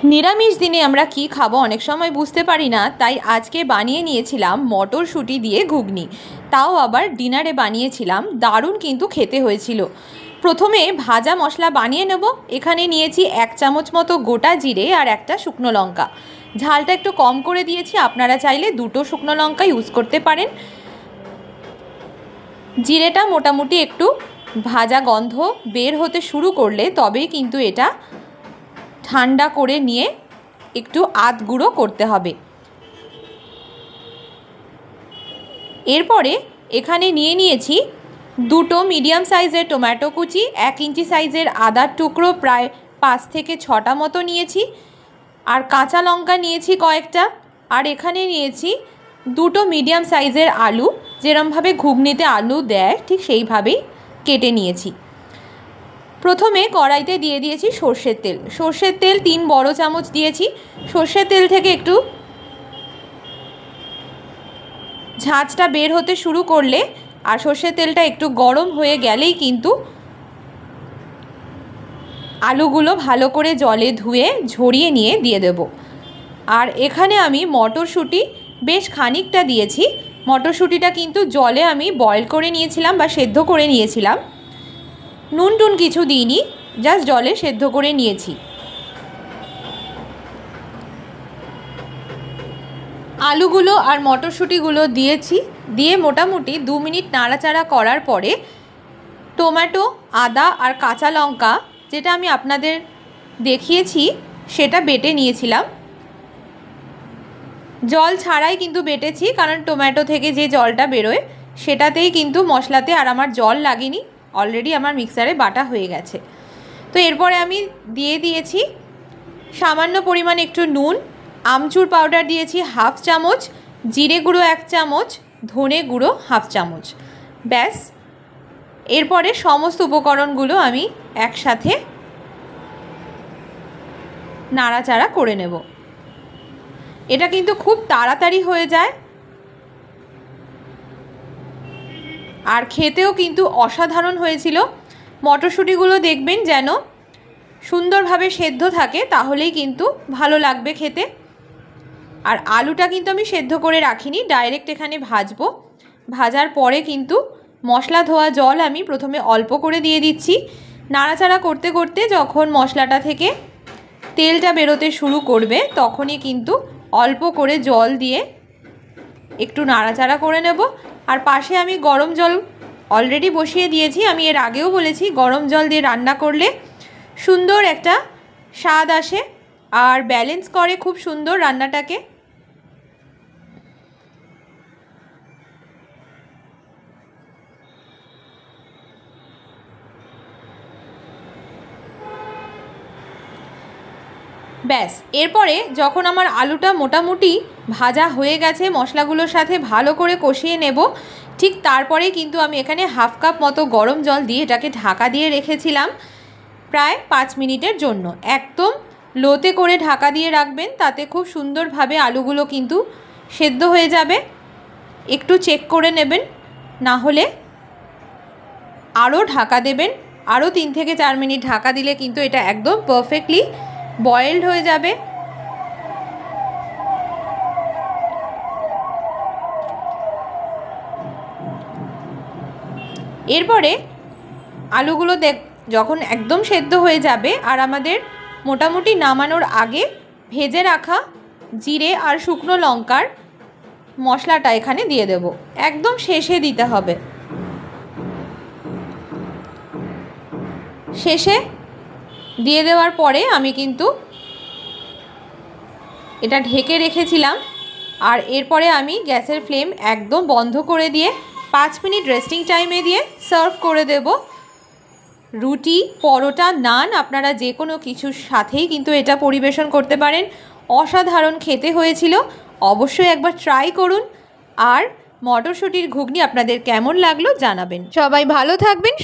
নিরামিষ দিনে আমরা কি খাবো অনেক সময় বুঝতে পারি না, তাই আজকে বানিয়ে নিয়েছিলাম মটরশুঁটি দিয়ে ঘুগনি। তাও আবার ডিনারে বানিয়েছিলাম, দারুণ কিন্তু খেতে হয়েছিল। প্রথমে ভাজা মশলা বানিয়ে নেব। এখানে নিয়েছি 1 চামচ মতো গোটা জিরে আর একটা শুকনো লঙ্কা। ঝালটা একটু কম করে দিয়েছি, আপনারা চাইলে 2টো শুকনো লঙ্কা ইউজ করতে পারেন। জিরেটা মোটামুটি একটু ভাজা গন্ধ বের হতে শুরু করলে তবেই কিন্তু এটা ঠান্ডা করে নিয়ে একটু আধ গুঁড়ো করতে হবে। এরপরে এখানে নিয়ে নিয়েছি 2টো মিডিয়াম সাইজের টমেটো কুচি, 1 ইঞ্চি সাইজের আদার টুকরো প্রায় 5 থেকে 6টা মতো নিয়েছি, আর কাঁচা লঙ্কা নিয়েছি কয়েকটা, আর এখানে নিয়েছি 2টো মিডিয়াম সাইজের আলু, যেরমভাবে ঘুগনিতে আলু দেয় ঠিক সেইভাবেই কেটে নিয়েছি। প্রথমে কড়াইতে দিয়ে দিয়েছি সর্ষের তেল। সর্ষের তেল 3 বড় চামচ দিয়েছি। সর্ষের তেল থেকে একটু ঝাঁঝটা বের হতে শুরু করলে আর সর্ষের তেলটা একটু গরম হয়ে গেলেই কিন্তু আলুগুলো ভালো করে জলে ধুয়ে ঝরিয়ে নিয়ে দিয়ে দেব। আর এখানে আমি মটরশুঁটি বেশ খানিকটা দিয়েছি। মটরশুঁটিটা কিন্তু জলে আমি বয়েল করে নিয়েছিলাম বা সেদ্ধ করে নিয়েছিলাম, নুন টুন কিছু দিইনি, জাস্ট জলে সেদ্ধ করে নিয়েছি। আলুগুলো আর মটরশুঁটিগুলো দিয়েছি, দিয়ে মোটামুটি 2 মিনিট নাড়াচাড়া করার পরে টমেটো, আদা আর কাঁচা লঙ্কা, যেটা আমি আপনাদের দেখিয়েছি সেটা বেটে নিয়েছিলাম। জল ছাড়াই কিন্তু বেটেছি, কারণ টমেটো থেকে যে জলটা বেরোয় সেটাতেই কিন্তু মশলাতে আর আমার জল লাগেনি, অলরেডি আমার মিক্সারে বাটা হয়ে গেছে। তো এরপরে আমি দিয়ে দিয়েছি সামান্য পরিমাণ একটু নুন, আমচুর পাউডার দিয়েছি 1/2 চামচ, জিরে গুঁড়ো 1 চামচ, ধনে গুঁড়ো 1/2 চামচ। ব্যাস, এরপরে সমস্ত উপকরণগুলো আমি একসাথে নাড়াচাড়া করে নেব। এটা কিন্তু খুব তাড়াতাড়ি হয়ে যায় আর খেতেও কিন্তু অসাধারণ হয়েছিল। মটরশুঁটিগুলো দেখবেন যেন সুন্দরভাবে সেদ্ধ থাকে, তাহলেই কিন্তু ভালো লাগবে খেতে। আর আলুটা কিন্তু আমি সেদ্ধ করে রাখিনি, ডাইরেক্ট এখানে ভাজবো। ভাজার পরে কিন্তু মশলা ধোয়া জল আমি প্রথমে অল্প করে দিয়ে দিচ্ছি। নাড়াচাড়া করতে করতে যখন মশলাটা থেকে তেলটা বেরোতে শুরু করবে তখনই কিন্তু অল্প করে জল দিয়ে একটু নাড়াচাড়া করে নেব। আর পাশে আমি গরম জল অলরেডি বসিয়ে দিয়েছি। আমি এর আগেও বলেছি গরম জল দিয়ে রান্না করলে সুন্দর একটা স্বাদ আসে আর ব্যালেন্স করে খুব সুন্দর রান্নাটাকে। ব্যাস, এরপরে যখন আমার আলুটা মোটামুটি ভাজা হয়ে গেছে, মশলাগুলোর সাথে ভালো করে কষিয়ে নেব, ঠিক তারপরে কিন্তু আমি এখানে 1/2 কাপ মতো গরম জল দিয়ে এটাকে ঢাকা দিয়ে রেখেছিলাম প্রায় 5 মিনিটের জন্য। একদম লোতে করে ঢাকা দিয়ে রাখবেন, তাতে খুব সুন্দরভাবে আলুগুলো কিন্তু সেদ্ধ হয়ে যাবে। একটু চেক করে নেবেন, না হলে আরও ঢাকা দেবেন। আরও 3 থেকে 4 মিনিট ঢাকা দিলে কিন্তু এটা একদম পারফেক্টলি বয়েলড হয়ে যাবে। এরপরে আলুগুলো যখন একদম সেদ্ধ হয়ে যাবে আর আমাদের মোটামুটি নামানোর আগে ভেজে রাখা জিরে আর শুকনো লঙ্কার মশলাটা এখানে দিয়ে দেব। একদম শেষে দিতে হবে। শেষে দিয়ে দেওয়ার পরে আমি কিন্তু এটা ঢেকে রেখেছিলাম, আর এরপরে আমি গ্যাসের ফ্লেম একদম বন্ধ করে দিয়ে 5 মিনিট রেস্টিং টাইমে দিয়ে সার্ভ করে দেব। রুটি, পরোটা, নান, আপনারা যে কোনো কিছুর সাথেই কিন্তু এটা পরিবেশন করতে পারেন। অসাধারণ খেতে হয়েছিল, অবশ্যই একবার ট্রাই করুন। আর মটরশুঁটির ঘুগনি আপনাদের কেমন লাগলো জানাবেন। সবাই ভালো থাকবেন।